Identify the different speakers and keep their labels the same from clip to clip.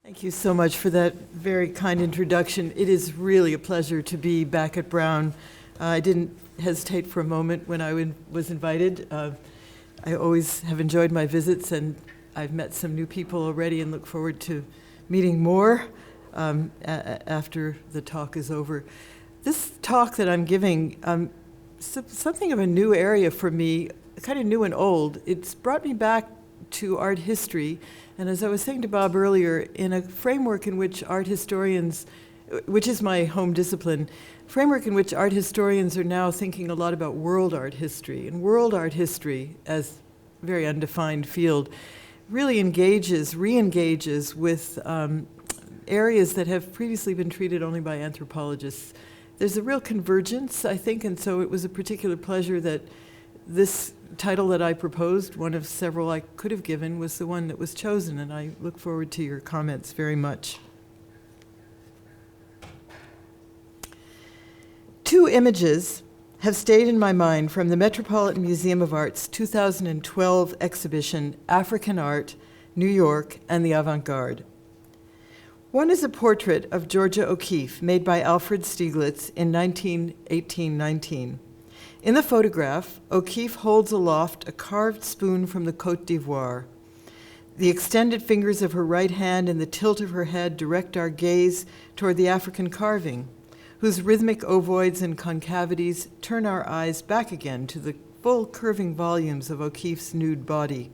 Speaker 1: Thank you so much for that very kind introduction. It is really a pleasure to be back at Brown. I didn't hesitate for a moment when I was invited. I always have enjoyed my visits, and I've met some new people already and look forward to meeting more after the talk is over. This talk that I'm giving, something of a new area for me, kind of new and old. It's brought me back to art history, and as I was saying to Bob earlier, in a framework in which art historians, which is my home discipline, framework in which art historians are now thinking a lot about world art history. And world art history, as a very undefined field, really re-engages with areas that have previously been treated only by anthropologists. There's a real convergence, I think, and so it was a particular pleasure that this title that I proposed, one of several I could have given, was the one that was chosen, and I look forward to your comments very much. Two images have stayed in my mind from the Metropolitan Museum of Art's 2012 exhibition, African Art, New York and the Avant-Garde. One is a portrait of Georgia O'Keeffe made by Alfred Stieglitz in 1819. In the photograph, O'Keeffe holds aloft a carved spoon from the Côte d'Ivoire. The extended fingers of her right hand and the tilt of her head direct our gaze toward the African carving, whose rhythmic ovoids and concavities turn our eyes back again to the full curving volumes of O'Keeffe's nude body.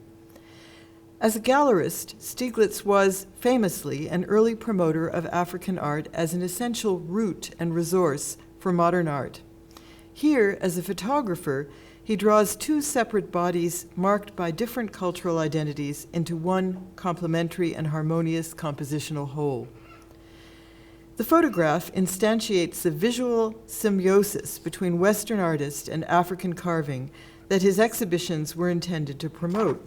Speaker 1: As a gallerist, Stieglitz was famously an early promoter of African art as an essential root and resource for modern art. Here, as a photographer, he draws two separate bodies marked by different cultural identities into one complementary and harmonious compositional whole. The photograph instantiates the visual symbiosis between Western artist and African carving that his exhibitions were intended to promote.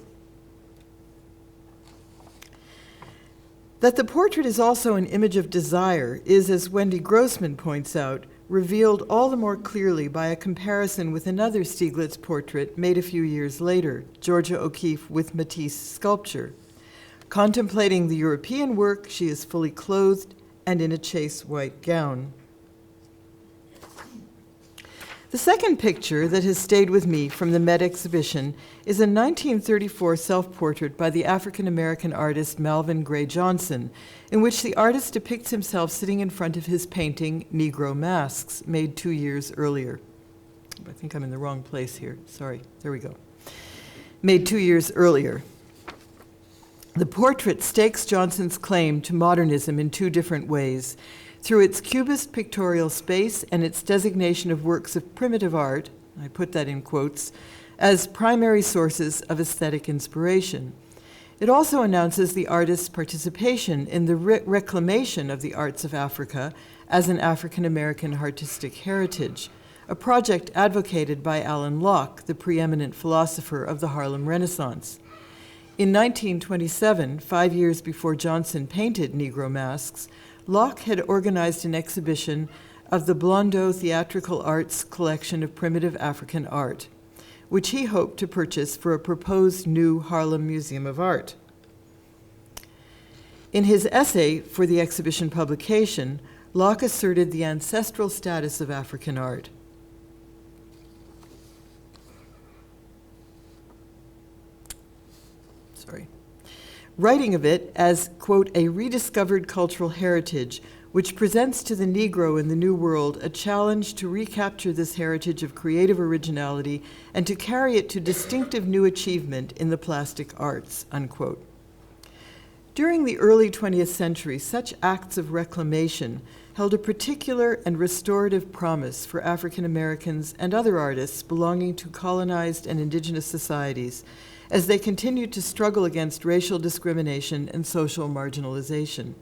Speaker 1: That the portrait is also an image of desire is, as Wendy Grossman points out, revealed all the more clearly by a comparison with another Stieglitz portrait made a few years later, Georgia O'Keeffe with Matisse sculpture. Contemplating the European work, she is fully clothed and in a chaste white gown. The second picture that has stayed with me from the Met exhibition is a 1934 self-portrait by the African-American artist Malvin Gray Johnson, in which the artist depicts himself sitting in front of his painting, Negro Masks, made 2 years earlier. I think I'm in the wrong place here. Sorry, there we go. Made 2 years earlier. The portrait stakes Johnson's claim to modernism in two different ways: through its cubist pictorial space and its designation of works of primitive art, I put that in quotes, as primary sources of aesthetic inspiration. It also announces the artist's participation in the reclamation of the arts of Africa as an African-American artistic heritage, a project advocated by Alan Locke, the preeminent philosopher of the Harlem Renaissance. In 1927, 5 years before Johnson painted Negro Masks, Locke had organized an exhibition of the Blondeau Theatrical Arts collection of primitive African art, which he hoped to purchase for a proposed new Harlem Museum of Art. In his essay for the exhibition publication, Locke asserted the ancestral status of African art. Writing of it as, quote, a rediscovered cultural heritage, which presents to the Negro in the New World a challenge to recapture this heritage of creative originality and to carry it to distinctive new achievement in the plastic arts, unquote. During the early 20th century, such acts of reclamation held a particular and restorative promise for African Americans and other artists belonging to colonized and indigenous societies, as they continued to struggle against racial discrimination and social marginalization.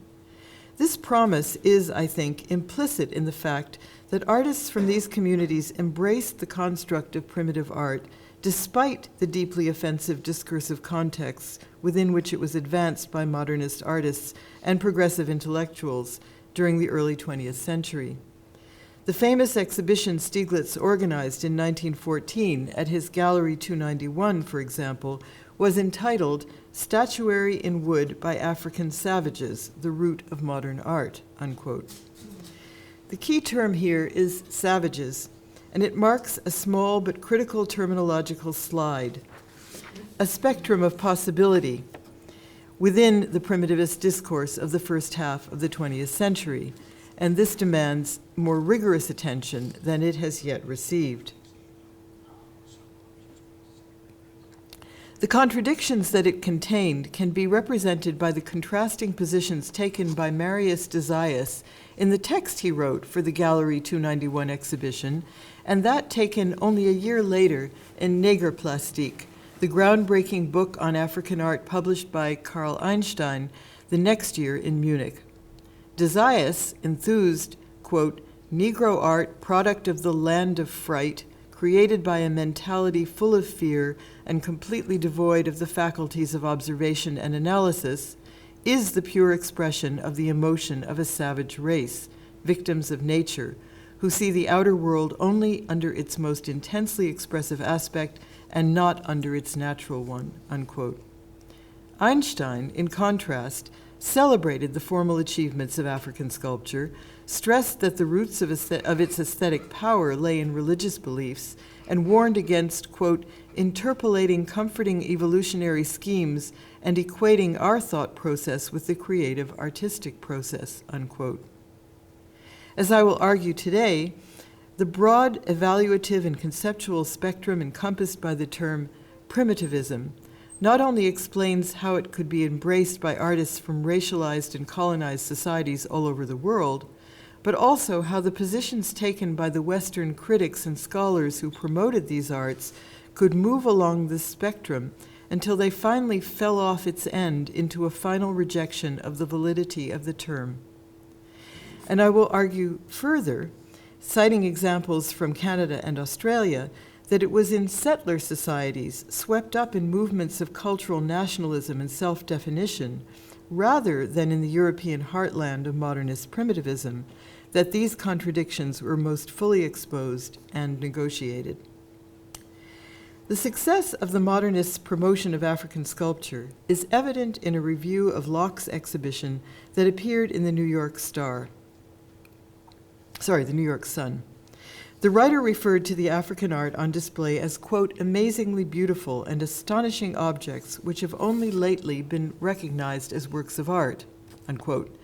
Speaker 1: This promise is, I think, implicit in the fact that artists from these communities embraced the construct of primitive art despite the deeply offensive discursive contexts within which it was advanced by modernist artists and progressive intellectuals during the early 20th century. The famous exhibition Stieglitz organized in 1914 at his Gallery 291, for example, was entitled "Statuary in Wood by African Savages, the Root of Modern Art," unquote. The key term here is savages, and it marks a small but critical terminological slide, a spectrum of possibility within the primitivist discourse of the first half of the 20th century, and this demands more rigorous attention than it has yet received. The contradictions that it contained can be represented by the contrasting positions taken by Marius Desius in the text he wrote for the Gallery 291 exhibition, and that taken only a year later in Negerplastik, the groundbreaking book on African art published by Karl Einstein the next year in Munich. Desius enthused, quote, "Negro art, product of the land of fright, created by a mentality full of fear and completely devoid of the faculties of observation and analysis, is the pure expression of the emotion of a savage race, victims of nature, who see the outer world only under its most intensely expressive aspect and not under its natural one," unquote. Einstein, in contrast, celebrated the formal achievements of African sculpture, stressed that the roots of its aesthetic power lay in religious beliefs, and warned against, quote, "interpolating comforting evolutionary schemes and equating our thought process with the creative artistic process," unquote. As I will argue today, the broad evaluative and conceptual spectrum encompassed by the term primitivism not only explains how it could be embraced by artists from racialized and colonized societies all over the world, but also how the positions taken by the Western critics and scholars who promoted these arts could move along this spectrum until they finally fell off its end into a final rejection of the validity of the term. And I will argue further, citing examples from Canada and Australia, that it was in settler societies swept up in movements of cultural nationalism and self-definition, rather than in the European heartland of modernist primitivism, that these contradictions were most fully exposed and negotiated. The success of the modernists' promotion of African sculpture is evident in a review of Locke's exhibition that appeared in the New York Sun. The writer referred to the African art on display as, quote, "amazingly beautiful and astonishing objects which have only lately been recognized as works of art," unquote.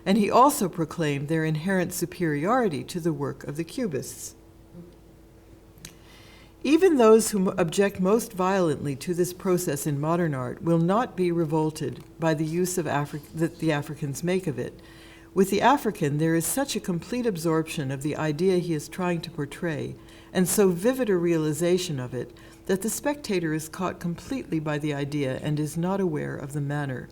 Speaker 1: And he also proclaimed their inherent superiority to the work of the Cubists. Even those who object most violently to this process in modern art will not be revolted by the use of that the Africans make of it. With the African, there is such a complete absorption of the idea he is trying to portray, and so vivid a realization of it, that the spectator is caught completely by the idea and is not aware of the manner.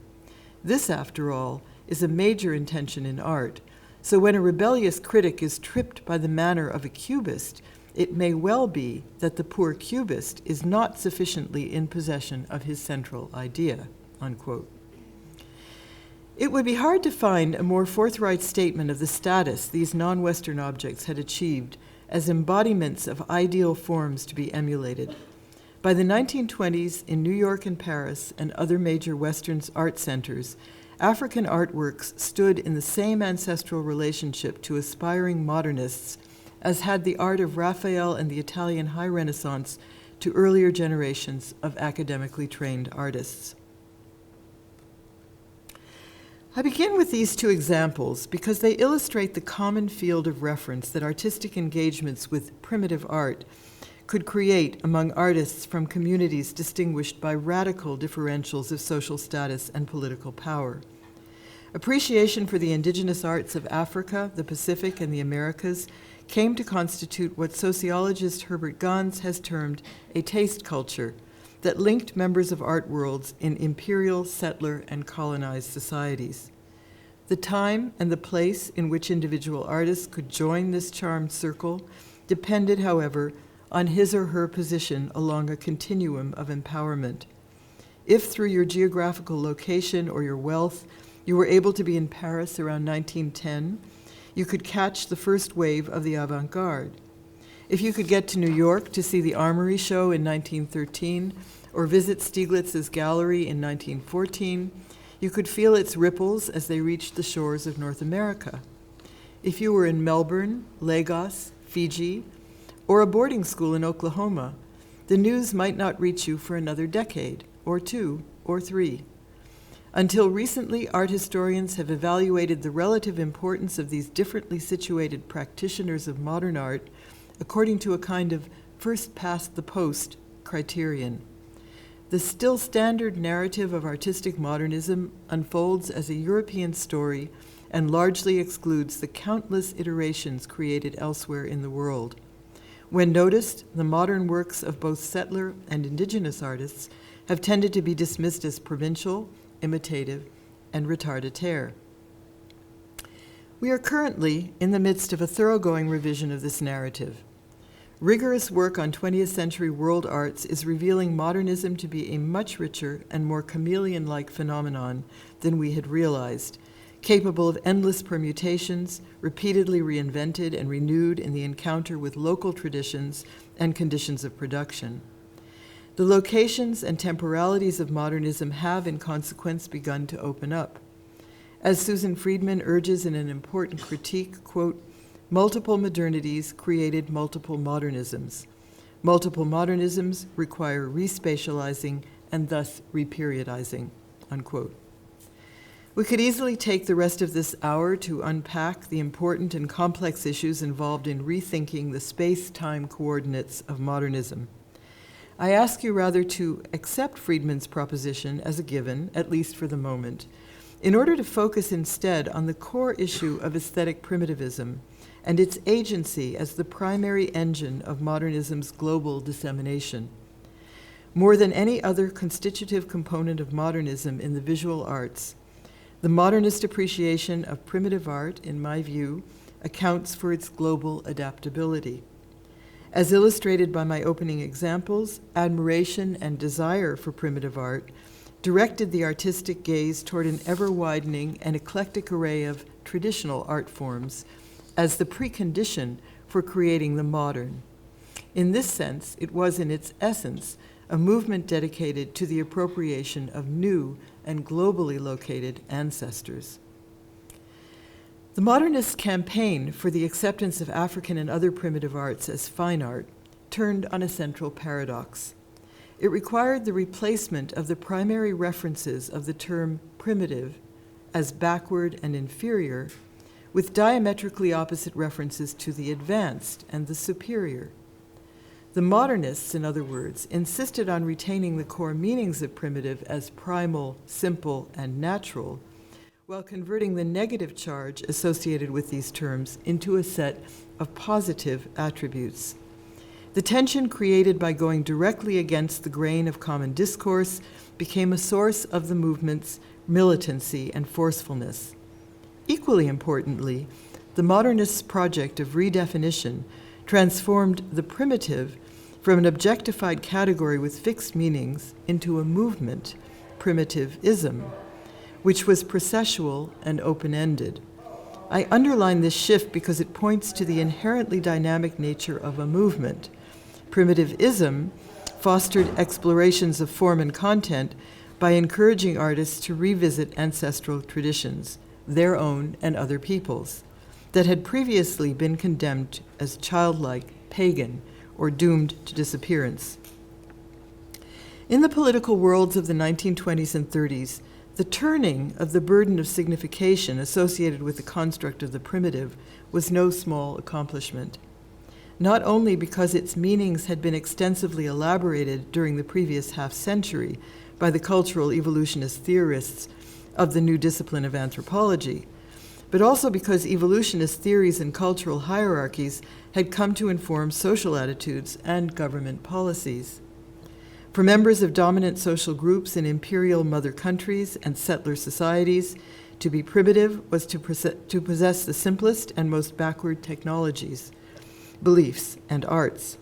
Speaker 1: This, after all, is a major intention in art. So when a rebellious critic is tripped by the manner of a cubist, it may well be that the poor cubist is not sufficiently in possession of his central idea, unquote. It would be hard to find a more forthright statement of the status these non-Western objects had achieved as embodiments of ideal forms to be emulated. By the 1920s, in New York and Paris and other major Western art centers, African artworks stood in the same ancestral relationship to aspiring modernists as had the art of Raphael and the Italian High Renaissance to earlier generations of academically trained artists. I begin with these two examples because they illustrate the common field of reference that artistic engagements with primitive art could create among artists from communities distinguished by radical differentials of social status and political power. Appreciation for the indigenous arts of Africa, the Pacific, and the Americas came to constitute what sociologist Herbert Gans has termed a taste culture that linked members of art worlds in imperial, settler, and colonized societies. The time and the place in which individual artists could join this charmed circle depended, however, on his or her position along a continuum of empowerment. If through your geographical location or your wealth you were able to be in Paris around 1910, you could catch the first wave of the avant-garde. If you could get to New York to see the Armory show in 1913, or visit Stieglitz's gallery in 1914, you could feel its ripples as they reached the shores of North America. If you were in Melbourne, Lagos, Fiji, or a boarding school in Oklahoma, the news might not reach you for another decade, or 2, or 3. Until recently, art historians have evaluated the relative importance of these differently situated practitioners of modern art according to a kind of first-past-the-post criterion. The still standard narrative of artistic modernism unfolds as a European story and largely excludes the countless iterations created elsewhere in the world. When noticed, the modern works of both settler and indigenous artists have tended to be dismissed as provincial, imitative, and retardataire. We are currently in the midst of a thoroughgoing revision of this narrative. Rigorous work on 20th century world arts is revealing modernism to be a much richer and more chameleon-like phenomenon than we had realized, capable of endless permutations, repeatedly reinvented and renewed in the encounter with local traditions and conditions of production. The locations and temporalities of modernism have, in consequence, begun to open up. As Susan Friedman urges in an important critique, quote, multiple modernities created multiple modernisms. Multiple modernisms require respatializing and thus reperiodizing, unquote. We could easily take the rest of this hour to unpack the important and complex issues involved in rethinking the space-time coordinates of modernism. I ask you rather to accept Friedman's proposition as a given, at least for the moment, in order to focus instead on the core issue of aesthetic primitivism and its agency as the primary engine of modernism's global dissemination. More than any other constitutive component of modernism in the visual arts, the modernist appreciation of primitive art, in my view, accounts for its global adaptability. As illustrated by my opening examples, admiration and desire for primitive art directed the artistic gaze toward an ever-widening and eclectic array of traditional art forms as the precondition for creating the modern. In this sense, it was in its essence a movement dedicated to the appropriation of new and globally located ancestors. The modernist campaign for the acceptance of African and other primitive arts as fine art turned on a central paradox. It required the replacement of the primary references of the term primitive as backward and inferior with diametrically opposite references to the advanced and the superior. The modernists, in other words, insisted on retaining the core meanings of primitive as primal, simple, and natural, while converting the negative charge associated with these terms into a set of positive attributes. The tension created by going directly against the grain of common discourse became a source of the movement's militancy and forcefulness. Equally importantly, the modernists' project of redefinition transformed the primitive from an objectified category with fixed meanings into a movement, primitivism, which was processual and open-ended. I underline this shift because it points to the inherently dynamic nature of a movement. Primitivism fostered explorations of form and content by encouraging artists to revisit ancestral traditions, their own and other peoples, that had previously been condemned as childlike, pagan, or doomed to disappearance. In the political worlds of the 1920s and 30s, the turning of the burden of signification associated with the construct of the primitive was no small accomplishment, not only because its meanings had been extensively elaborated during the previous half-century by the cultural evolutionist theorists of the new discipline of anthropology, but also because evolutionist theories and cultural hierarchies had come to inform social attitudes and government policies. For members of dominant social groups in imperial mother countries and settler societies, to be primitive was to possess the simplest and most backward technologies, beliefs, and arts,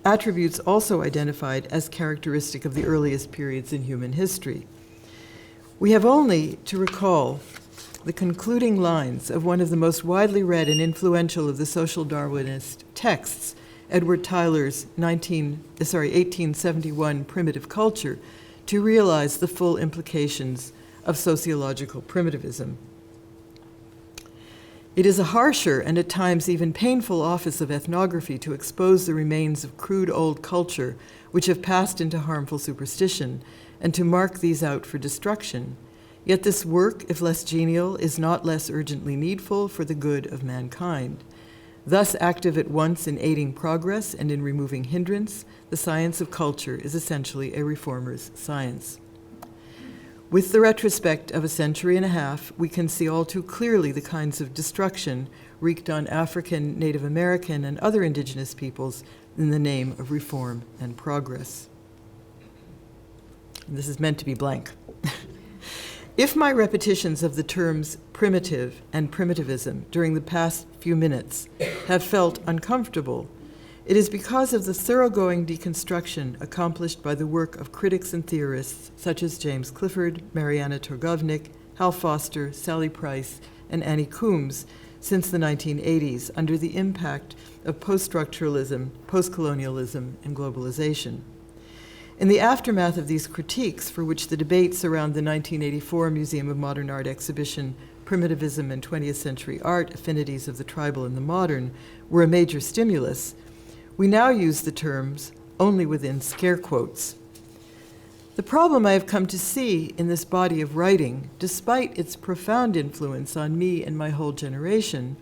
Speaker 1: attributes also identified as characteristic of the earliest periods in human history. We have only to recall the concluding lines of one of the most widely read and influential of the social Darwinist texts, Edward Tyler's 1871 Primitive Culture to realize the full implications of sociological primitivism. It is a harsher and at times even painful office of ethnography to expose the remains of crude old culture which have passed into harmful superstition, and to mark these out for destruction. Yet this work, if less genial, is not less urgently needful for the good of mankind. Thus active at once in aiding progress and in removing hindrance, the science of culture is essentially a reformer's science. With the retrospect of a century and a half, we can see all too clearly the kinds of destruction wreaked on African, Native American, and other indigenous peoples in the name of reform and progress. And this is meant to be blank. If my repetitions of the terms primitive and primitivism during the past few minutes have felt uncomfortable, it is because of the thoroughgoing deconstruction accomplished by the work of critics and theorists such as James Clifford, Mariana Turgovnik, Hal Foster, Sally Price, and Annie Coombs since the 1980s under the impact of post-structuralism, post-colonialism, and globalization. In the aftermath of these critiques, for which the debates around the 1984 Museum of Modern Art exhibition, Primitivism and 20th Century Art, Affinities of the Tribal and the Modern, were a major stimulus, we now use the terms only within scare quotes. The problem I have come to see in this body of writing, despite its profound influence on me and my whole generation,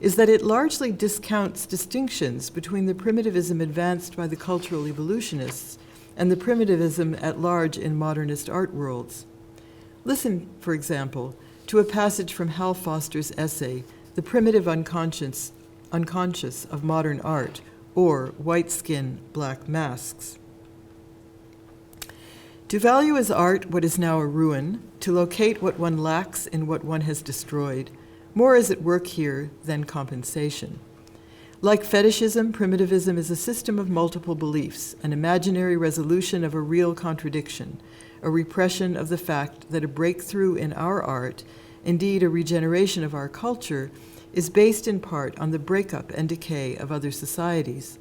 Speaker 1: is that it largely discounts distinctions between the primitivism advanced by the cultural evolutionists and the primitivism at large in modernist art worlds. Listen, for example, to a passage from Hal Foster's essay, The Primitive Unconscious of Modern Art, or White Skin, Black Masks. To value as art what is now a ruin, to locate what one lacks in what one has destroyed, more is at work here than compensation. Like fetishism, primitivism is a system of multiple beliefs, an imaginary resolution of a real contradiction, a repression of the fact that a breakthrough in our art, indeed a regeneration of our culture, is based in part on the breakup and decay of other societies,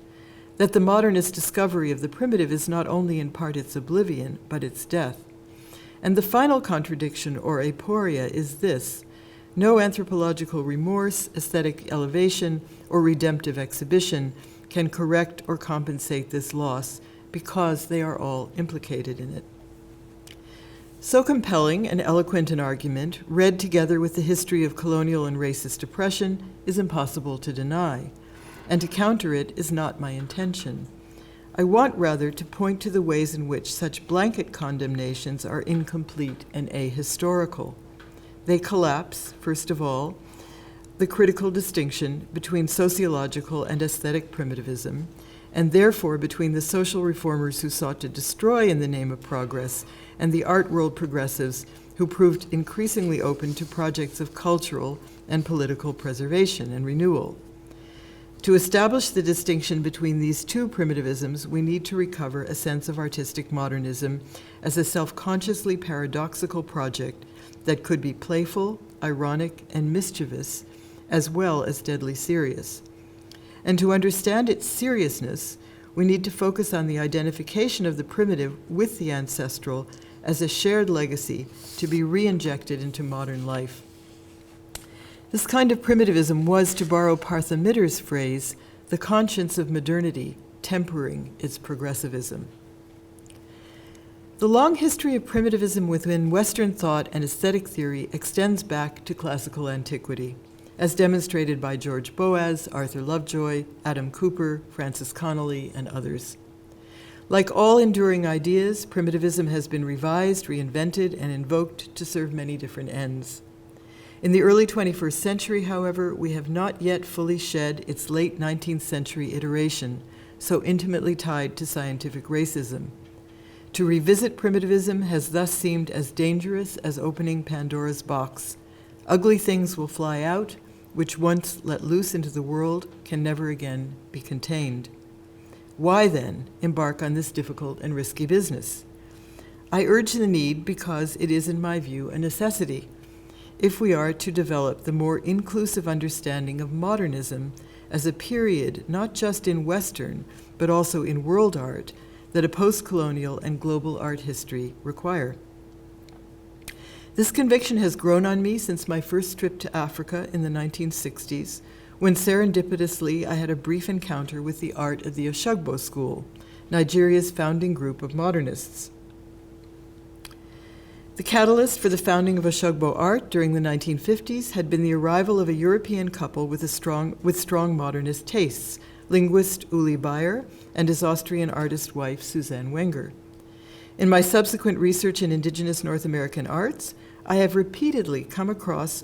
Speaker 1: that the modernist discovery of the primitive is not only in part its oblivion, but its death. And the final contradiction, or aporia, is this: no anthropological remorse, aesthetic elevation, or redemptive exhibition can correct or compensate this loss, because they are all implicated in it. So compelling and eloquent an argument, read together with the history of colonial and racist oppression, is impossible to deny, and to counter it is not my intention. I want rather to point to the ways in which such blanket condemnations are incomplete and ahistorical. They collapse, first of all, the critical distinction between sociological and aesthetic primitivism, and therefore between the social reformers who sought to destroy in the name of progress and the art world progressives who proved increasingly open to projects of cultural and political preservation and renewal. To establish the distinction between these two primitivisms, we need to recover a sense of artistic modernism as a self-consciously paradoxical project that could be playful, ironic, and mischievous, as well as deadly serious. And to understand its seriousness, we need to focus on the identification of the primitive with the ancestral as a shared legacy to be re-injected into modern life. This kind of primitivism was, to borrow Partha Mitter's phrase, the conscience of modernity, tempering its progressivism. The long history of primitivism within Western thought and aesthetic theory extends back to classical antiquity, as demonstrated by George Boas, Arthur Lovejoy, Adam Cooper, Francis Connolly, and others. Like all enduring ideas, primitivism has been revised, reinvented, and invoked to serve many different ends. In the early 21st century, however, we have not yet fully shed its late 19th century iteration, so intimately tied to scientific racism. To revisit primitivism has thus seemed as dangerous as opening Pandora's box. Ugly things will fly out, which once let loose into the world can never again be contained. Why then embark on this difficult and risky business? I urge the need because it is, in my view, a necessity if we are to develop the more inclusive understanding of modernism as a period not just in Western, but also in world art, that a post-colonial and global art history require. This conviction has grown on me since my first trip to Africa in the 1960s, when serendipitously I had a brief encounter with the art of the Oshogbo School, Nigeria's founding group of modernists. The catalyst for the founding of Oshogbo art during the 1950s had been the arrival of a European couple with strong modernist tastes, linguist Uli Bayer and his Austrian artist wife Suzanne Wenger. In my subsequent research in Indigenous North American arts, I have repeatedly come across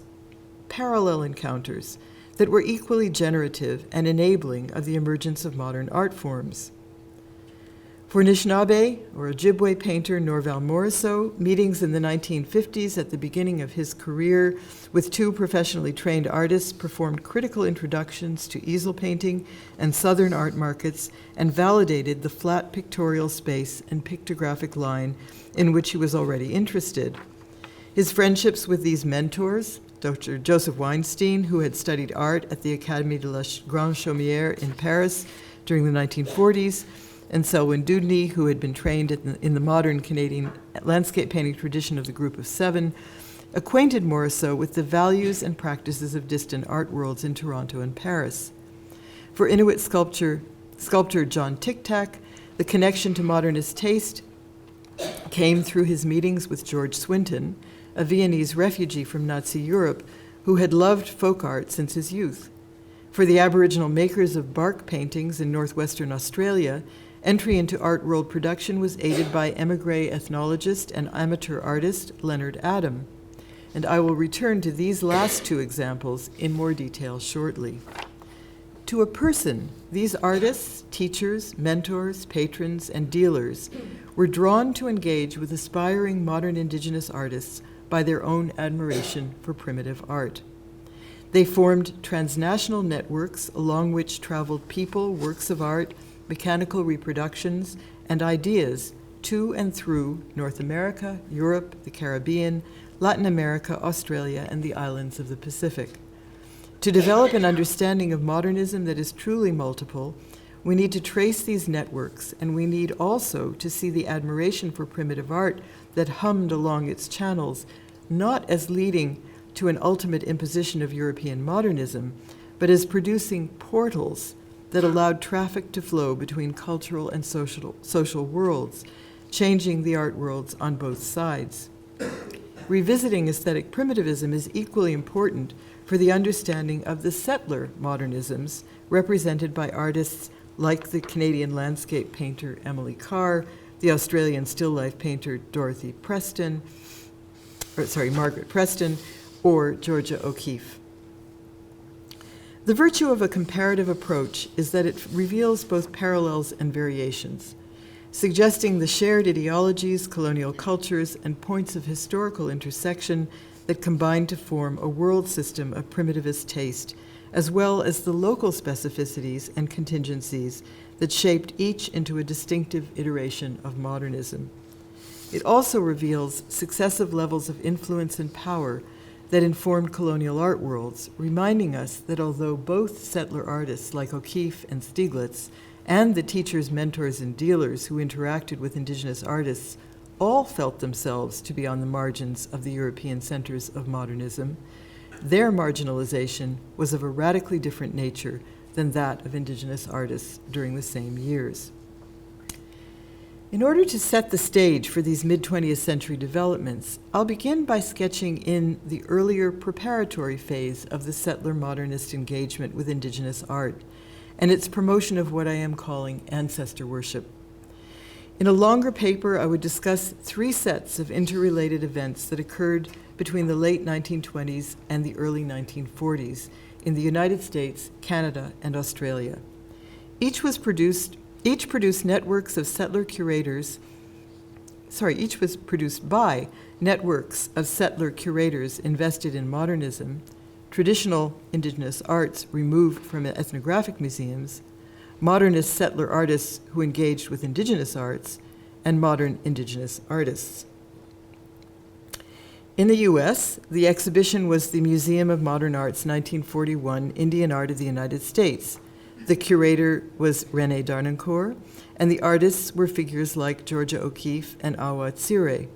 Speaker 1: parallel encounters that were equally generative and enabling of the emergence of modern art forms. For Anishinaabe or Ojibwe painter Norval Morrisseau, meetings in the 1950s at the beginning of his career with two professionally trained artists performed critical introductions to easel painting and Southern art markets and validated the flat pictorial space and pictographic line in which he was already interested. His friendships with these mentors, Dr. Joseph Weinstein, who had studied art at the Académie de la Grande Chaumière in Paris during the 1940s, and Selwyn Dewdney, who had been trained in the modern Canadian landscape painting tradition of the Group of Seven, acquainted Morrisseau with the values and practices of distant art worlds in Toronto and Paris. For Inuit sculptor John Tiktak, the connection to modernist taste came through his meetings with George Swinton, a Viennese refugee from Nazi Europe who had loved folk art since his youth. For the Aboriginal makers of bark paintings in northwestern Australia, entry into art world production was aided by émigré ethnologist and amateur artist Leonard Adam. And I will return to these last two examples in more detail shortly. To a person, these artists, teachers, mentors, patrons, and dealers were drawn to engage with aspiring modern Indigenous artists by their own admiration for primitive art. They formed transnational networks along which traveled people, works of art, mechanical reproductions, and ideas to and through North America, Europe, the Caribbean, Latin America, Australia, and the islands of the Pacific. To develop an understanding of modernism that is truly multiple, we need to trace these networks, and we need also to see the admiration for primitive art that hummed along its channels, not as leading to an ultimate imposition of European modernism, but as producing portals that allowed traffic to flow between cultural and social worlds, changing the art worlds on both sides. Revisiting aesthetic primitivism is equally important for the understanding of the settler modernisms represented by artists like the Canadian landscape painter Emily Carr, the Australian still life painter Margaret Preston, or Georgia O'Keeffe. The virtue of a comparative approach is that it reveals both parallels and variations, suggesting the shared ideologies, colonial cultures, and points of historical intersection that combine to form a world system of primitivist taste, as well as the local specificities and contingencies that shaped each into a distinctive iteration of modernism. It also reveals successive levels of influence and power that informed colonial art worlds, reminding us that although both settler artists like O'Keeffe and Stieglitz and the teachers, mentors, and dealers who interacted with Indigenous artists all felt themselves to be on the margins of the European centers of modernism, their marginalization was of a radically different nature than that of Indigenous artists during the same years. In order to set the stage for these mid-20th century developments, I'll begin by sketching in the earlier preparatory phase of the settler modernist engagement with Indigenous art and its promotion of what I am calling ancestor worship. In a longer paper, I would discuss three sets of interrelated events that occurred between the late 1920s and the early 1940s in the United States, Canada, and Australia. Each produced networks of settler curators. Each was produced by networks of settler curators invested in modernism, traditional Indigenous arts removed from ethnographic museums, modernist settler artists who engaged with Indigenous arts, and modern Indigenous artists. In the US, the exhibition was the Museum of Modern Art's 1941 Indian Art of the United States. The curator was René Darnancourt, and the artists were figures like Georgia O'Keeffe and Awa Tsire.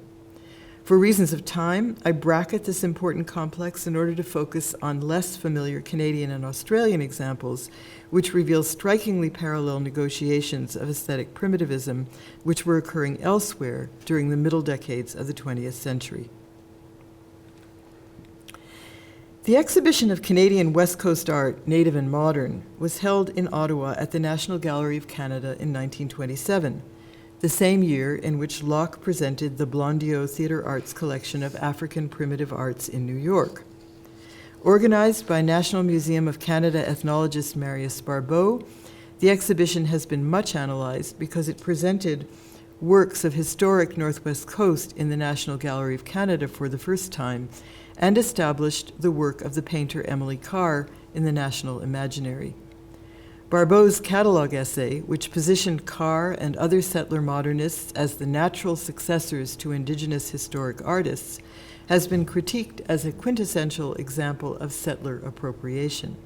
Speaker 1: For reasons of time, I bracket this important complex in order to focus on less familiar Canadian and Australian examples, which reveal strikingly parallel negotiations of aesthetic primitivism, which were occurring elsewhere during the middle decades of the 20th century. The exhibition of Canadian West Coast art, native and modern, was held in Ottawa at the National Gallery of Canada in 1927. The same year in which Locke presented the Blondiot Theatre Arts collection of African primitive arts in New York. Organized by National Museum of Canada ethnologist Marius Barbeau, the exhibition has been much analyzed because it presented works of historic Northwest Coast in the National Gallery of Canada for the first time and established the work of the painter Emily Carr in the National Imaginary. Barbeau's catalog essay, which positioned Carr and other settler modernists as the natural successors to Indigenous historic artists, has been critiqued as a quintessential example of settler appropriation.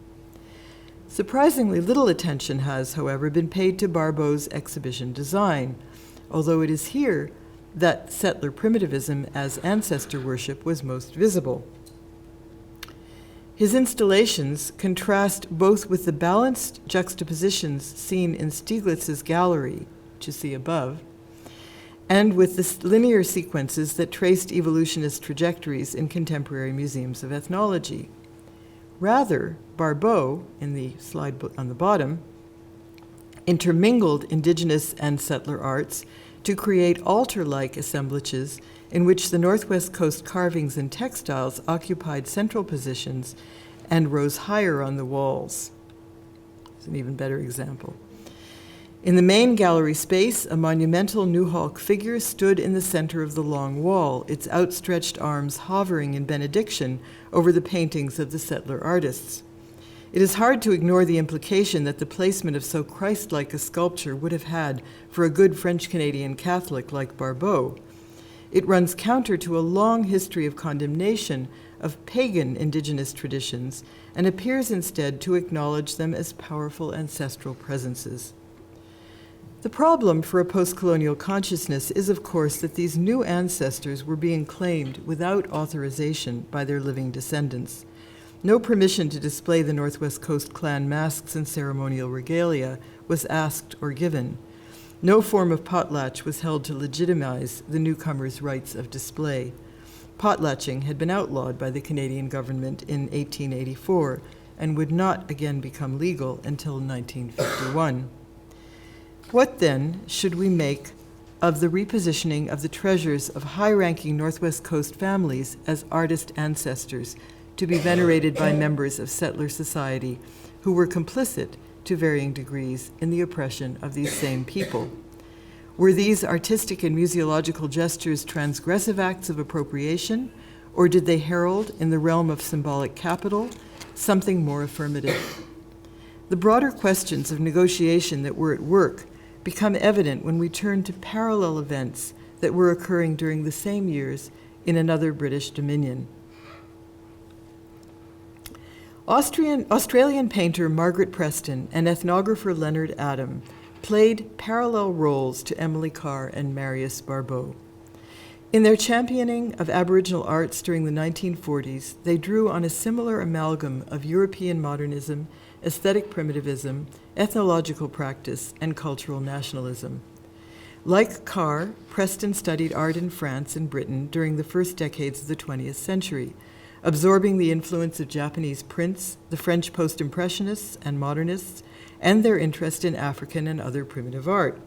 Speaker 1: Surprisingly little attention has, however, been paid to Barbeau's exhibition design, although it is here that settler primitivism as ancestor worship was most visible. His installations contrast both with the balanced juxtapositions seen in Stieglitz's gallery, which you see above, and with the linear sequences that traced evolutionist trajectories in contemporary museums of ethnology. Rather, Barbeau, in the slide on the bottom, intermingled Indigenous and settler arts to create altar-like assemblages in which the Northwest Coast carvings and textiles occupied central positions and rose higher on the walls. It's an even better example. In the main gallery space, a monumental Nuhalk figure stood in the center of the long wall, its outstretched arms hovering in benediction over the paintings of the settler artists. It is hard to ignore the implication that the placement of so Christ-like a sculpture would have had for a good French-Canadian Catholic like Barbeau. It runs counter to a long history of condemnation of pagan Indigenous traditions and appears instead to acknowledge them as powerful ancestral presences. The problem for a post-colonial consciousness is, of course, that these new ancestors were being claimed without authorization by their living descendants. No permission to display the Northwest Coast clan masks and ceremonial regalia was asked or given. No form of potlatch was held to legitimize the newcomers' rights of display. Potlatching had been outlawed by the Canadian government in 1884 and would not again become legal until 1951. What then should we make of the repositioning of the treasures of high-ranking Northwest Coast families as artist ancestors to be venerated by members of settler society who were complicit to varying degrees in the oppression of these same people? Were these artistic and museological gestures transgressive acts of appropriation, or did they herald, in the realm of symbolic capital, something more affirmative? The broader questions of negotiation that were at work become evident when we turn to parallel events that were occurring during the same years in another British dominion. Australian painter Margaret Preston and ethnographer Leonard Adam played parallel roles to Emily Carr and Marius Barbeau. In their championing of Aboriginal arts during the 1940s, they drew on a similar amalgam of European modernism, aesthetic primitivism, ethnological practice, and cultural nationalism. Like Carr, Preston studied art in France and Britain during the first decades of the 20th century, absorbing the influence of Japanese prints, the French post-impressionists and modernists, and their interest in African and other primitive art.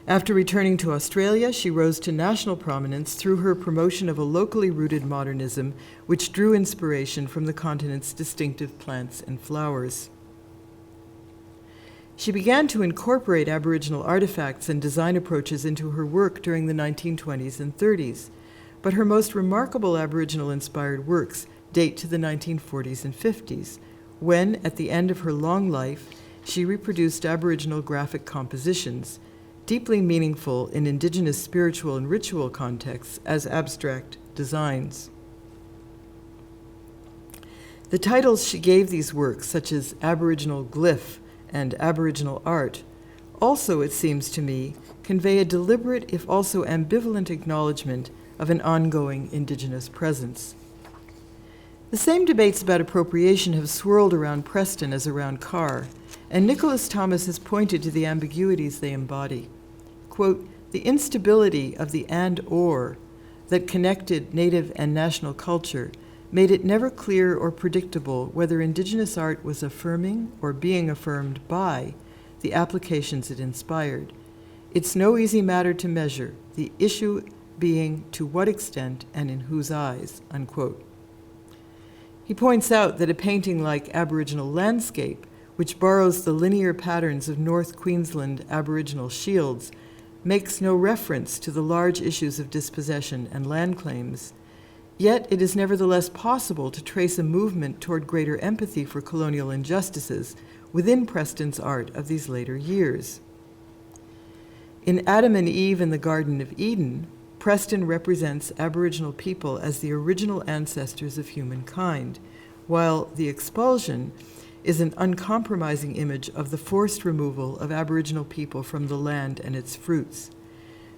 Speaker 1: After returning to Australia, she rose to national prominence through her promotion of a locally rooted modernism which drew inspiration from the continent's distinctive plants and flowers. She began to incorporate Aboriginal artifacts and design approaches into her work during the 1920s and 30s, but her most remarkable Aboriginal-inspired works date to the 1940s and 50s, when, at the end of her long life, she reproduced Aboriginal graphic compositions, deeply meaningful in Indigenous spiritual and ritual contexts as abstract designs. The titles she gave these works, such as Aboriginal Glyph and Aboriginal Art, also, it seems to me, convey a deliberate, if also ambivalent, acknowledgement of an ongoing Indigenous presence. The same debates about appropriation have swirled around Preston as around Carr, and Nicholas Thomas has pointed to the ambiguities they embody. Quote, the instability of the and/or that connected Native and national culture made it never clear or predictable whether Indigenous art was affirming or being affirmed by the applications it inspired. It's no easy matter to measure, the issue being to what extent and in whose eyes, unquote. He points out that a painting like Aboriginal Landscape, which borrows the linear patterns of North Queensland Aboriginal shields, makes no reference to the large issues of dispossession and land claims. Yet it is nevertheless possible to trace a movement toward greater empathy for colonial injustices within Preston's art of these later years. In Adam and Eve in the Garden of Eden, Preston represents Aboriginal people as the original ancestors of humankind, while The Expulsion is an uncompromising image of the forced removal of Aboriginal people from the land and its fruits.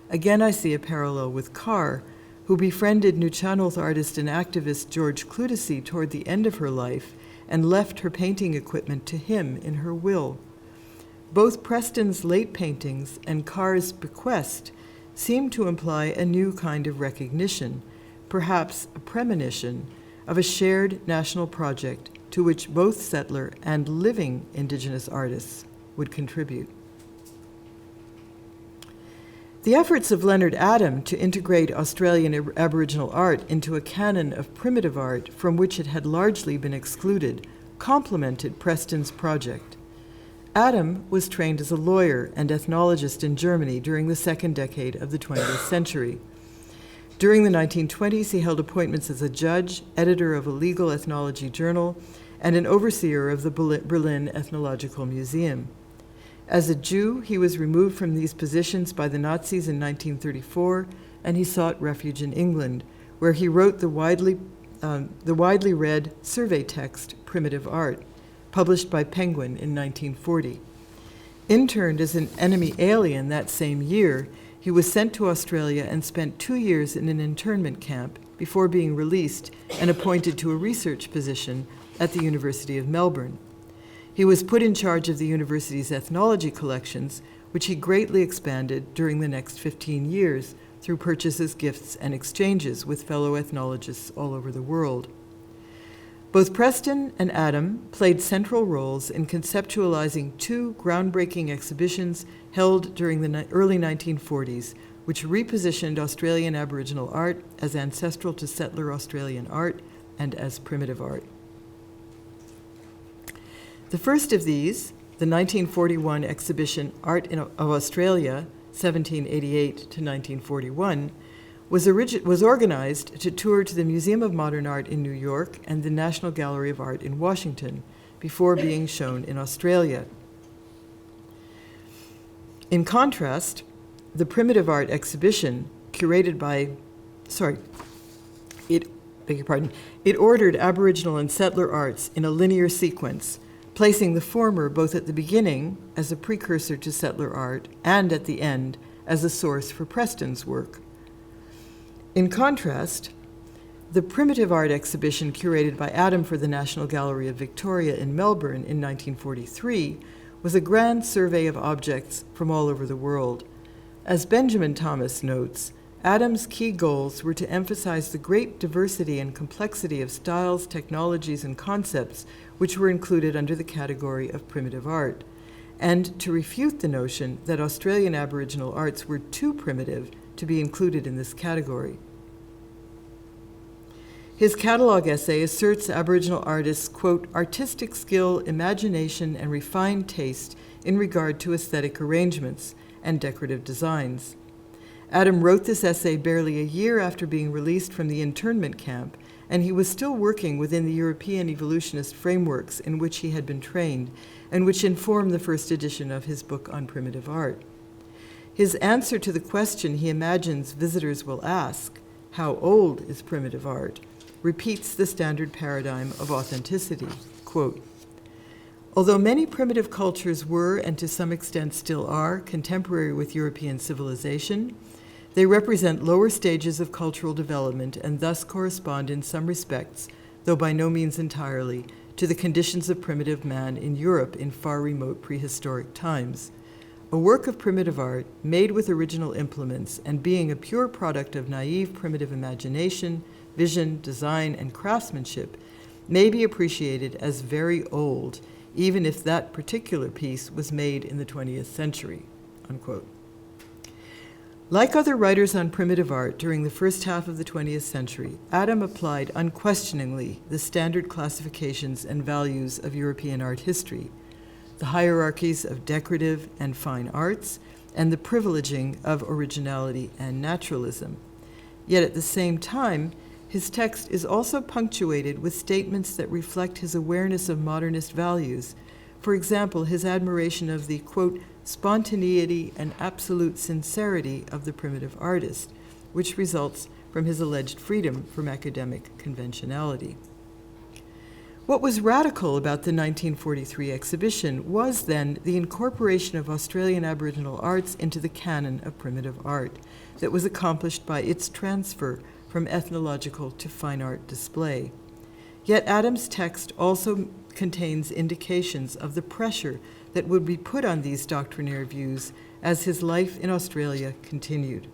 Speaker 1: Again, I see a parallel with Carr, who befriended New Channel's artist and activist George Cloutessy toward the end of her life and left her painting equipment to him in her will. Both Preston's late paintings and Carr's bequest seem to imply a new kind of recognition, perhaps a premonition, of a shared national project to which both settler and living Indigenous artists would contribute. The efforts of Leonard Adam to integrate Australian Aboriginal art into a canon of primitive art from which it had largely been excluded complemented Preston's project. Adam was trained as a lawyer and ethnologist in Germany during the second decade of the 20th century. During the 1920s, he held appointments as a judge, editor of a legal ethnology journal, and an overseer of the Berlin Ethnological Museum. As a Jew, he was removed from these positions by the Nazis in 1934, and he sought refuge in England, where he wrote the widely read survey text, Primitive Art, published by Penguin in 1940. Interned as an enemy alien that same year, he was sent to Australia and spent 2 years in an internment camp before being released and appointed to a research position at the University of Melbourne. He was put in charge of the university's ethnology collections, which he greatly expanded during the next 15 years through purchases, gifts, and exchanges with fellow ethnologists all over the world. Both Preston and Adam played central roles in conceptualizing two groundbreaking exhibitions held during the early 1940s, which repositioned Australian Aboriginal art as ancestral to settler Australian art and as primitive art. The first of these, the 1941 exhibition Art of Australia, 1788 to 1941, was organized to tour to the Museum of Modern Art in New York and the National Gallery of Art in Washington before being shown in Australia. In contrast, the Primitive Art exhibition, curated by, it ordered Aboriginal and settler arts in a linear sequence, placing the former both at the beginning as a precursor to settler art and at the end as a source for Preston's work. In contrast, the Primitive Art exhibition curated by Adam for the National Gallery of Victoria in Melbourne in 1943 was a grand survey of objects from all over the world. As Benjamin Thomas notes, Adam's key goals were to emphasize the great diversity and complexity of styles, technologies, and concepts which were included under the category of primitive art, and to refute the notion that Australian Aboriginal arts were too primitive to be included in this category. His catalog essay asserts Aboriginal artists, quote, artistic skill, imagination, and refined taste in regard to aesthetic arrangements and decorative designs. Adam wrote this essay barely a year after being released from the internment camp, and he was still working within the European evolutionist frameworks in which he had been trained and which informed the first edition of his book on primitive art. His answer to the question he imagines visitors will ask, how old is primitive art, repeats the standard paradigm of authenticity. Quote, although many primitive cultures were, and to some extent still are, contemporary with European civilization, they represent lower stages of cultural development and thus correspond in some respects, though by no means entirely, to the conditions of primitive man in Europe in far remote prehistoric times. A work of primitive art, made with original implements and being a pure product of naive primitive imagination, vision, design, and craftsmanship, may be appreciated as very old, even if that particular piece was made in the 20th century, unquote. Like other writers on primitive art during the first half of the 20th century, Adam applied unquestioningly the standard classifications and values of European art history, the hierarchies of decorative and fine arts, and the privileging of originality and naturalism. Yet at the same time, his text is also punctuated with statements that reflect his awareness of modernist values. For example, his admiration of the, quote, spontaneity and absolute sincerity of the primitive artist, which results from his alleged freedom from academic conventionality. What was radical about the 1943 exhibition was then the incorporation of Australian Aboriginal arts into the canon of primitive art that was accomplished by its transfer from ethnological to fine art display. Yet Adam's text also contains indications of the pressure that would be put on these doctrinaire views as his life in Australia continued.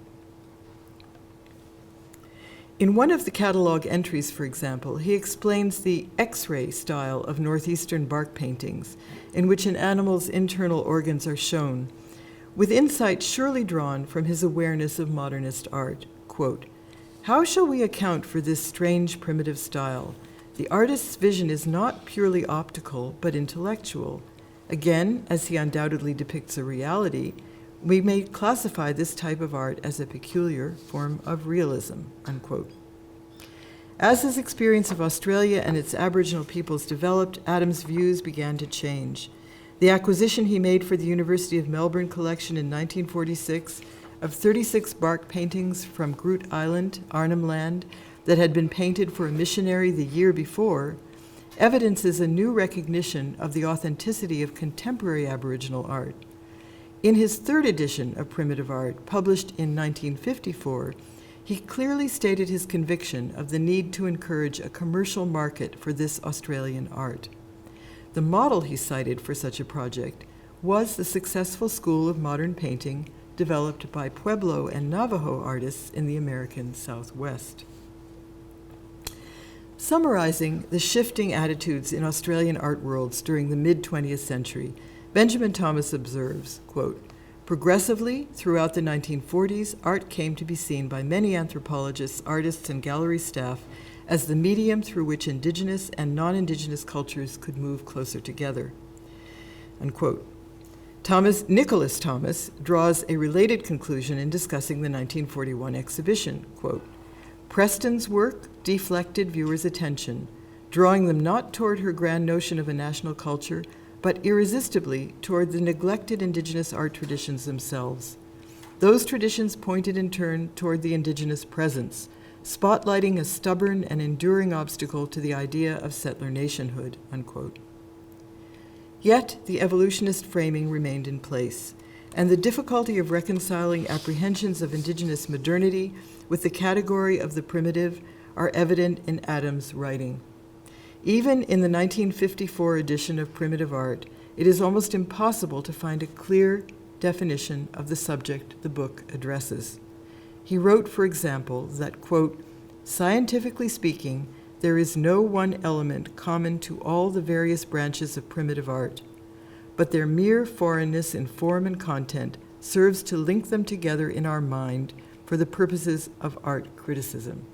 Speaker 1: In one of the catalogue entries, for example, he explains the X-ray style of northeastern bark paintings, in which an animal's internal organs are shown, with insight surely drawn from his awareness of modernist art. Quote, how shall we account for this strange primitive style? The artist's vision is not purely optical, but intellectual. Again, as he undoubtedly depicts a reality, we may classify this type of art as a peculiar form of realism, unquote. As his experience of Australia and its Aboriginal peoples developed, Adam's views began to change. The acquisition he made for the University of Melbourne collection in 1946 of 36 bark paintings from Groote Island, Arnhem Land, that had been painted for a missionary the year before, evidences a new recognition of the authenticity of contemporary Aboriginal art. In his third edition of Primitive Art, published in 1954, he clearly stated his conviction of the need to encourage a commercial market for this Australian art. The model he cited for such a project was the successful school of modern painting developed by Pueblo and Navajo artists in the American Southwest. Summarizing the shifting attitudes in Australian art worlds during the mid-20th century, Benjamin Thomas observes, quote, progressively, throughout the 1940s, art came to be seen by many anthropologists, artists, and gallery staff as the medium through which Indigenous and non-Indigenous cultures could move closer together, unquote. Nicholas Thomas draws a related conclusion in discussing the 1941 exhibition, quote, Preston's work deflected viewers' attention, drawing them not toward her grand notion of a national culture, but irresistibly toward the neglected Indigenous art traditions themselves. Those traditions pointed in turn toward the Indigenous presence, spotlighting a stubborn and enduring obstacle to the idea of settler nationhood, unquote. Yet the evolutionist framing remained in place, and the difficulty of reconciling apprehensions of Indigenous modernity with the category of the primitive are evident in Adam's writing. Even in the 1954 edition of Primitive Art, it is almost impossible to find a clear definition of the subject the book addresses. He wrote, for example, that, quote, scientifically speaking, there is no one element common to all the various branches of primitive art, but their mere foreignness in form and content serves to link them together in our mind for the purposes of art criticism.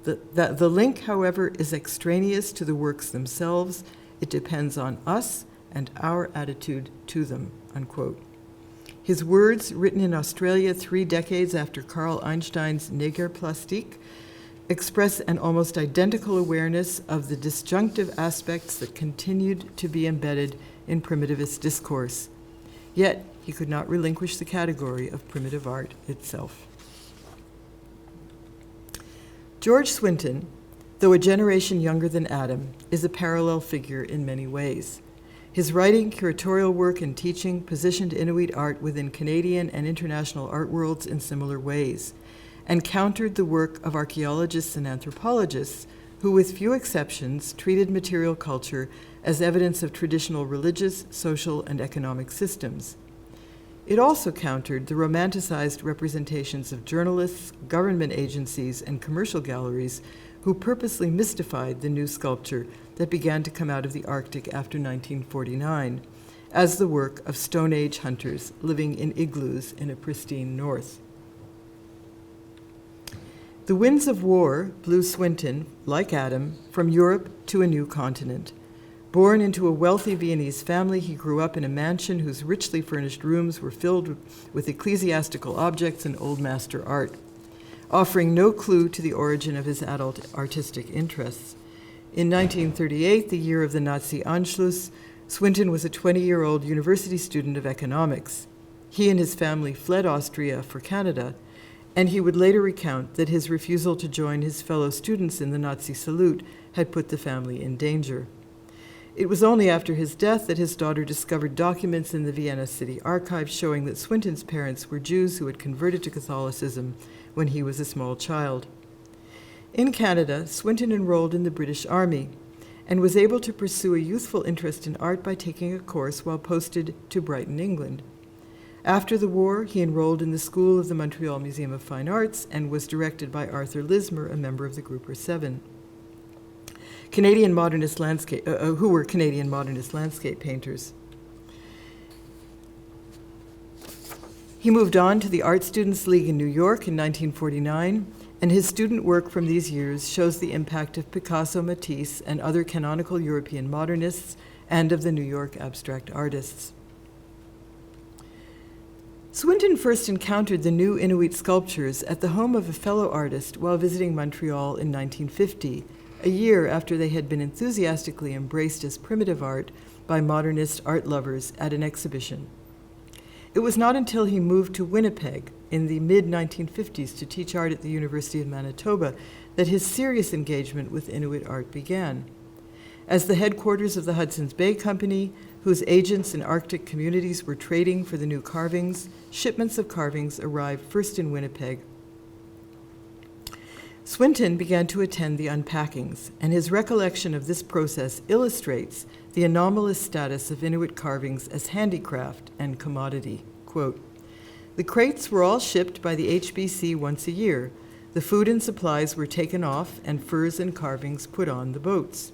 Speaker 1: The link, however, is extraneous to the works themselves. It depends on us and our attitude to them, unquote. His words, written in Australia 3 decades after Carl Einstein's Negerplastik, express an almost identical awareness of the disjunctive aspects that continued to be embedded in primitivist discourse. Yet he could not relinquish the category of primitive art itself. George Swinton, though a generation younger than Adam, is a parallel figure in many ways. His writing, curatorial work, and teaching positioned Inuit art within Canadian and international art worlds in similar ways, and countered the work of archaeologists and anthropologists who, with few exceptions, treated material culture as evidence of traditional religious, social, and economic systems. It also countered the romanticized representations of journalists, government agencies, and commercial galleries who purposely mystified the new sculpture that began to come out of the Arctic after 1949 as the work of Stone Age hunters living in igloos in a pristine north. The winds of war blew Swinton, like Adam, from Europe to a new continent. Born into a wealthy Viennese family, he grew up in a mansion whose richly furnished rooms were filled with ecclesiastical objects and old master art, offering no clue to the origin of his adult artistic interests. In 1938, the year of the Nazi Anschluss, Swinton was a 20-year-old university student of economics. He and his family fled Austria for Canada, and he would later recount that his refusal to join his fellow students in the Nazi salute had put the family in danger. It was only after his death that his daughter discovered documents in the Vienna City Archive showing that Swinton's parents were Jews who had converted to Catholicism when he was a small child. In Canada, Swinton enrolled in the British Army and was able to pursue a youthful interest in art by taking a course while posted to Brighton, England. After the war, he enrolled in the School of the Montreal Museum of Fine Arts and was directed by Arthur Lismer, a member of the Grouper Seven, who were Canadian modernist landscape painters. He moved on to the Art Students League in New York in 1949, and his student work from these years shows the impact of Picasso, Matisse, and other canonical European modernists, and of the New York abstract artists. Swinton first encountered the new Inuit sculptures at the home of a fellow artist while visiting Montreal in 1950, a year after they had been enthusiastically embraced as primitive art by modernist art lovers at an exhibition. It was not until he moved to Winnipeg in the mid-1950s to teach art at the University of Manitoba that his serious engagement with Inuit art began. As the headquarters of the Hudson's Bay Company, whose agents in Arctic communities were trading for the new carvings, shipments of carvings arrived first in Winnipeg. Swinton began to attend the unpackings, and his recollection of this process illustrates the anomalous status of Inuit carvings as handicraft and commodity. Quote, "The crates were all shipped by the HBC once a year. The food and supplies were taken off and furs and carvings put on the boats.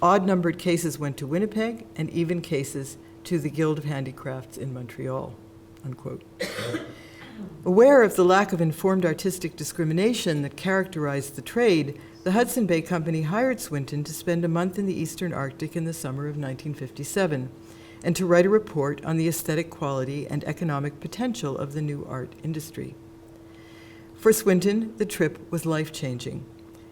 Speaker 1: Odd-numbered cases went to Winnipeg, and even cases to the Guild of Handicrafts in Montreal." Unquote. Aware of the lack of informed artistic discrimination that characterized the trade, the Hudson Bay Company hired Swinton to spend a month in the Eastern Arctic in the summer of 1957, and to write a report on the aesthetic quality and economic potential of the new art industry. For Swinton, the trip was life-changing.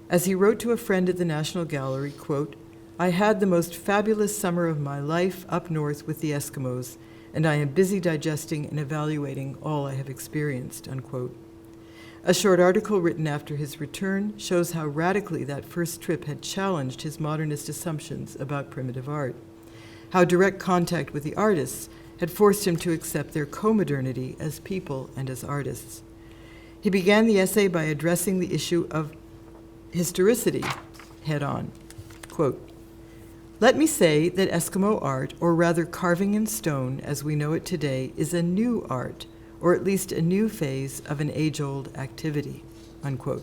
Speaker 1: As he wrote to a friend at the National Gallery, quote, "I had the most fabulous summer of my life up north with the Eskimos, and I am busy digesting and evaluating all I have experienced," unquote. A short article written after his return shows how radically that first trip had challenged his modernist assumptions about primitive art, how direct contact with the artists had forced him to accept their co-modernity as people and as artists. He began the essay by addressing the issue of historicity head-on. Quote, "Let me say that Eskimo art, or rather carving in stone as we know it today, is a new art, or at least a new phase of an age-old activity," unquote.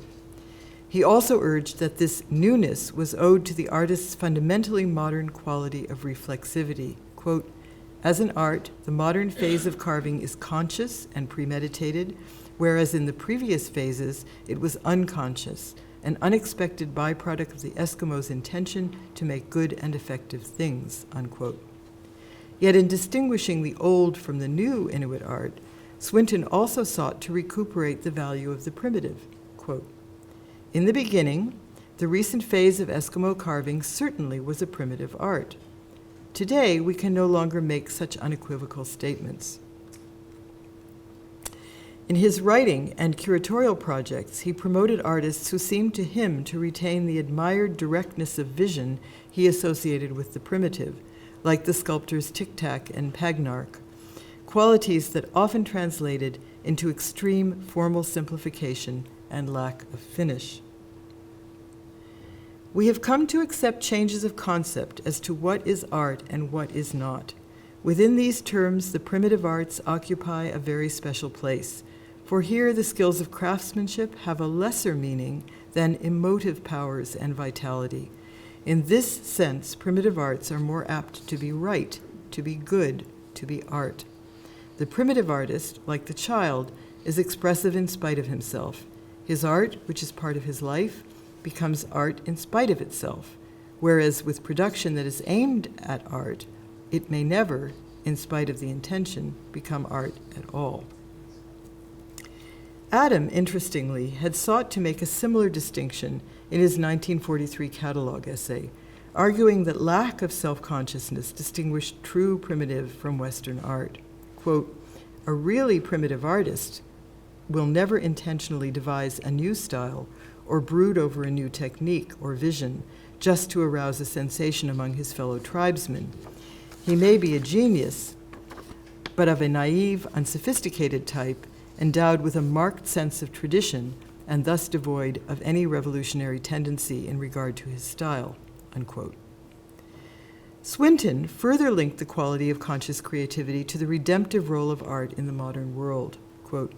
Speaker 1: He also urged that this newness was owed to the artist's fundamentally modern quality of reflexivity. Quote, "As an art, the modern phase of carving is conscious and premeditated, whereas in the previous phases it was unconscious, an unexpected byproduct of the Eskimos' intention to make good and effective things," unquote. Yet in distinguishing the old from the new Inuit art, Swinton also sought to recuperate the value of the primitive. Quote, "In the beginning, the recent phase of Eskimo carving certainly was a primitive art. Today, we can no longer make such unequivocal statements." In his writing and curatorial projects, he promoted artists who seemed to him to retain the admired directness of vision he associated with the primitive, like the sculptors Tic-Tac and Pagnark, qualities that often translated into extreme formal simplification and lack of finish. We have come to accept changes of concept as to what is art and what is not. Within these terms, the primitive arts occupy a very special place, for here the skills of craftsmanship have a lesser meaning than emotive powers and vitality. In this sense, primitive arts are more apt to be right, to be good, to be art. The primitive artist, like the child, is expressive in spite of himself. His art, which is part of his life, becomes art in spite of itself, whereas with production that is aimed at art, it may never, in spite of the intention, become art at all. Adam, interestingly, had sought to make a similar distinction in his 1943 catalog essay, arguing that lack of self-consciousness distinguished true primitive from Western art. Quote, "A really primitive artist will never intentionally devise a new style or brood over a new technique or vision just to arouse a sensation among his fellow tribesmen. He may be a genius, but of a naive, unsophisticated type, endowed with a marked sense of tradition and thus devoid of any revolutionary tendency in regard to his style," unquote. Swinton further linked the quality of conscious creativity to the redemptive role of art in the modern world. Quote,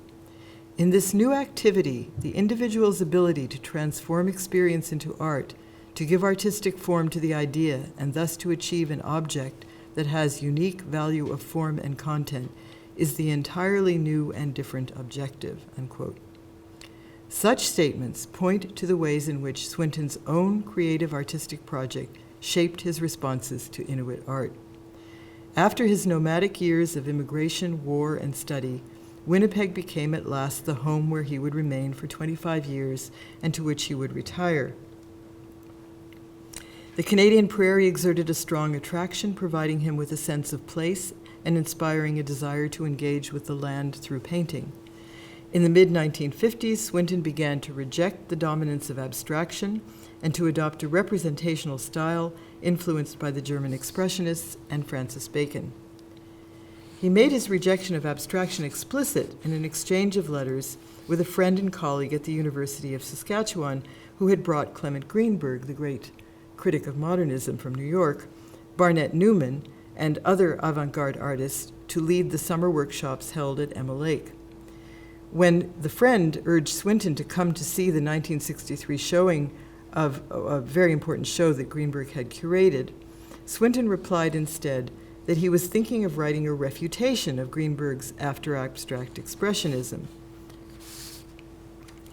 Speaker 1: "In this new activity, the individual's ability to transform experience into art, to give artistic form to the idea, and thus to achieve an object that has unique value of form and content, is the entirely new and different objective," unquote. Such statements point to the ways in which Swinton's own creative artistic project shaped his responses to Inuit art. After his nomadic years of immigration, war, and study, Winnipeg became at last the home where he would remain for 25 years and to which he would retire. The Canadian prairie exerted a strong attraction, providing him with a sense of place and inspiring a desire to engage with the land through painting. In the mid-1950s, Swinton began to reject the dominance of abstraction and to adopt a representational style influenced by the German Expressionists and Francis Bacon. He made his rejection of abstraction explicit in an exchange of letters with a friend and colleague at the University of Saskatchewan who had brought Clement Greenberg, the great critic of modernism from New York, Barnett Newman, and other avant-garde artists to lead the summer workshops held at Emma Lake. When the friend urged Swinton to come to see the 1963 showing of a very important show that Greenberg had curated, Swinton replied instead that he was thinking of writing a refutation of Greenberg's after-abstract expressionism.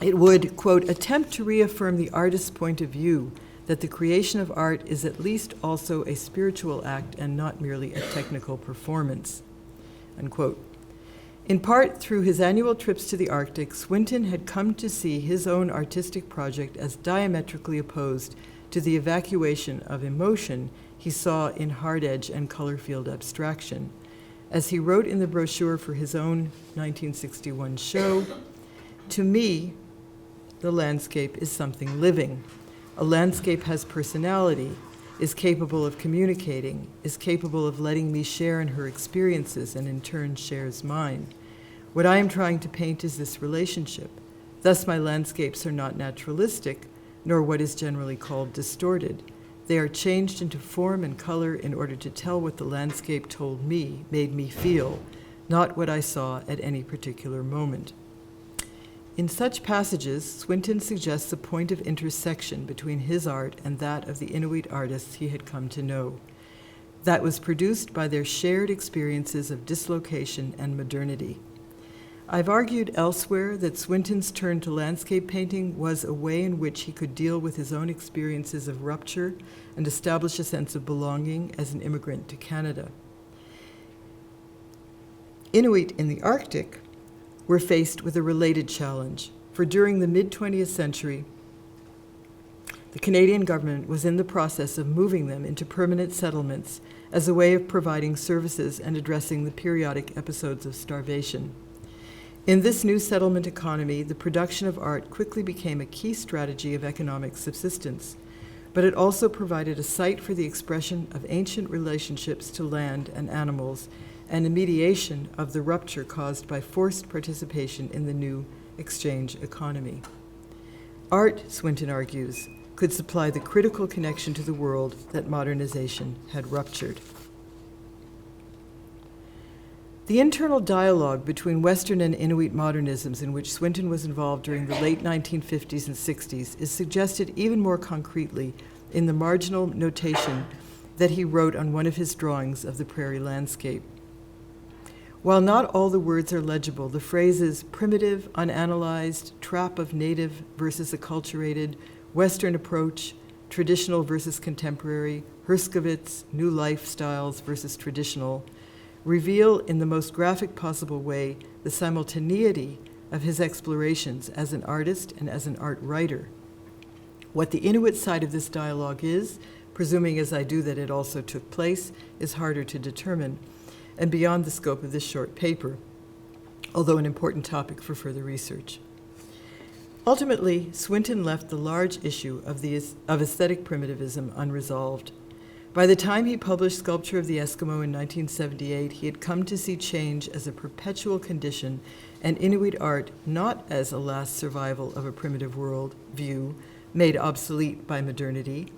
Speaker 1: It would, quote, "attempt to reaffirm the artist's point of view that the creation of art is at least also a spiritual act and not merely a technical performance," unquote. In part, through his annual trips to the Arctic, Swinton had come to see his own artistic project as diametrically opposed to the evacuation of emotion he saw in hard-edge and color-field abstraction. As he wrote in the brochure for his own 1961 show, "To me, the landscape is something living. A landscape has personality, is capable of communicating, is capable of letting me share in her experiences and in turn shares mine. What I am trying to paint is this relationship. Thus my landscapes are not naturalistic, nor what is generally called distorted. They are changed into form and color in order to tell what the landscape told me, made me feel, not what I saw at any particular moment." In such passages, Swinton suggests a point of intersection between his art and that of the Inuit artists he had come to know, that was produced by their shared experiences of dislocation and modernity. I've argued elsewhere that Swinton's turn to landscape painting was a way in which he could deal with his own experiences of rupture and establish a sense of belonging as an immigrant to Canada. Inuit in the Arctic were faced with a related challenge, for during the mid-20th century, the Canadian government was in the process of moving them into permanent settlements as a way of providing services and addressing the periodic episodes of starvation. In this new settlement economy, the production of art quickly became a key strategy of economic subsistence, but it also provided a site for the expression of ancient relationships to land and animals and a mediation of the rupture caused by forced participation in the new exchange economy. Art, Swinton argues, could supply the critical connection to the world that modernization had ruptured. The internal dialogue between Western and Inuit modernisms in which Swinton was involved during the late 1950s and 60s is suggested even more concretely in the marginal notation that he wrote on one of his drawings of the prairie landscape. While not all the words are legible, the phrases primitive, unanalyzed, trap of native versus acculturated, Western approach, traditional versus contemporary, Herskovits, new lifestyles versus traditional, reveal in the most graphic possible way the simultaneity of his explorations as an artist and as an art writer. What the Inuit side of this dialogue is, presuming as I do that it also took place, is harder to determine and beyond the scope of this short paper, although an important topic for further research. Ultimately, Swinton left the large issue of aesthetic primitivism unresolved. By the time he published Sculpture of the Eskimo in 1978, he had come to see change as a perpetual condition and Inuit art not as a last survival of a primitive world view made obsolete by modernity,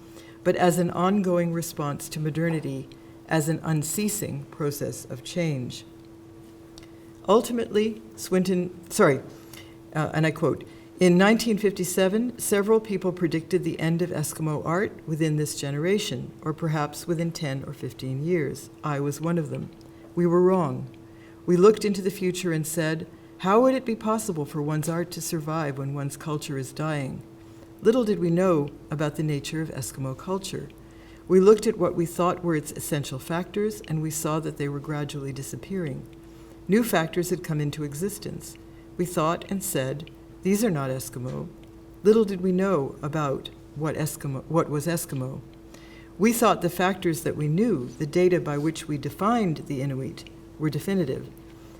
Speaker 1: but as an ongoing response to modernity as an unceasing process of change. Ultimately, and I quote, in 1957, several people predicted the end of Eskimo art within this generation, or perhaps within 10 or 15 years. I was one of them. We were wrong. We looked into the future and said, how would it be possible for one's art to survive when one's culture is dying? Little did we know about the nature of Eskimo culture. We looked at what we thought were its essential factors, and we saw that they were gradually disappearing. New factors had come into existence. We thought and said, these are not Eskimo. Little did we know about what was Eskimo. We thought the factors that we knew, the data by which we defined the Inuit, were definitive.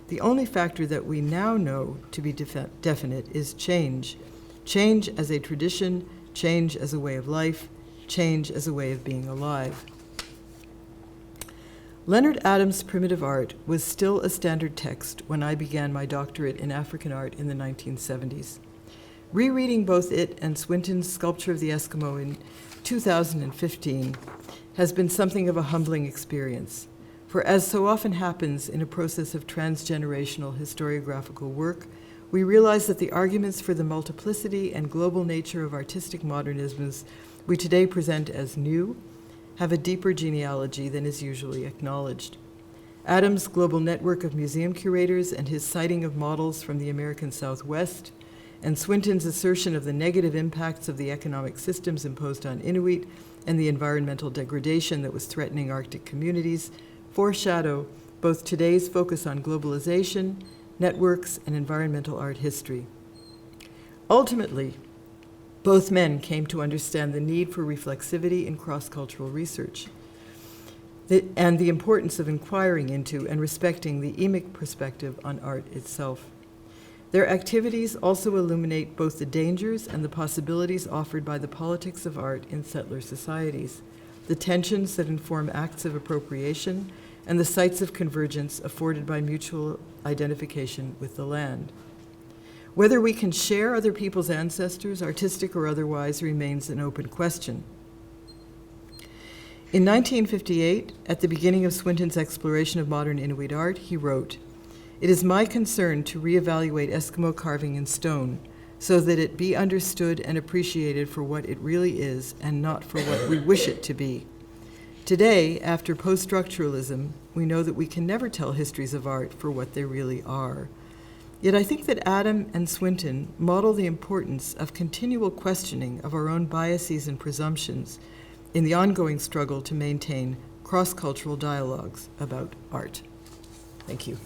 Speaker 1: The only factor that we now know to be definite is change. Change as a tradition, change as a way of life, change as a way of being alive. Leonard Adams' Primitive Art was still a standard text when I began my doctorate in African art in the 1970s. Rereading both it and Swinton's Sculpture of the Eskimo in 2015 has been something of a humbling experience, for as so often happens in a process of transgenerational historiographical work, we realize that the arguments for the multiplicity and global nature of artistic modernisms we today present as new have a deeper genealogy than is usually acknowledged. Adams' global network of museum curators and his citing of models from the American Southwest, and Swinton's assertion of the negative impacts of the economic systems imposed on Inuit and the environmental degradation that was threatening Arctic communities, foreshadow both today's focus on globalization, networks, and environmental art history. Ultimately, both men came to understand the need for reflexivity in cross-cultural research and the importance of inquiring into and respecting the emic perspective on art itself. Their activities also illuminate both the dangers and the possibilities offered by the politics of art in settler societies, the tensions that inform acts of appropriation, and the sites of convergence afforded by mutual identification with the land. Whether we can share other people's ancestors, artistic or otherwise, remains an open question. In 1958, at the beginning of Swinton's exploration of modern Inuit art, he wrote, "It is my concern to reevaluate Eskimo carving in stone so that it be understood and appreciated for what it really is and not for what we wish it to be. Today, after post-structuralism, we know that we can never tell histories of art for what they really are. Yet I think that Adam and Swinton model the importance of continual questioning of our own biases and presumptions in the ongoing struggle to maintain cross-cultural dialogues about art." Thank you.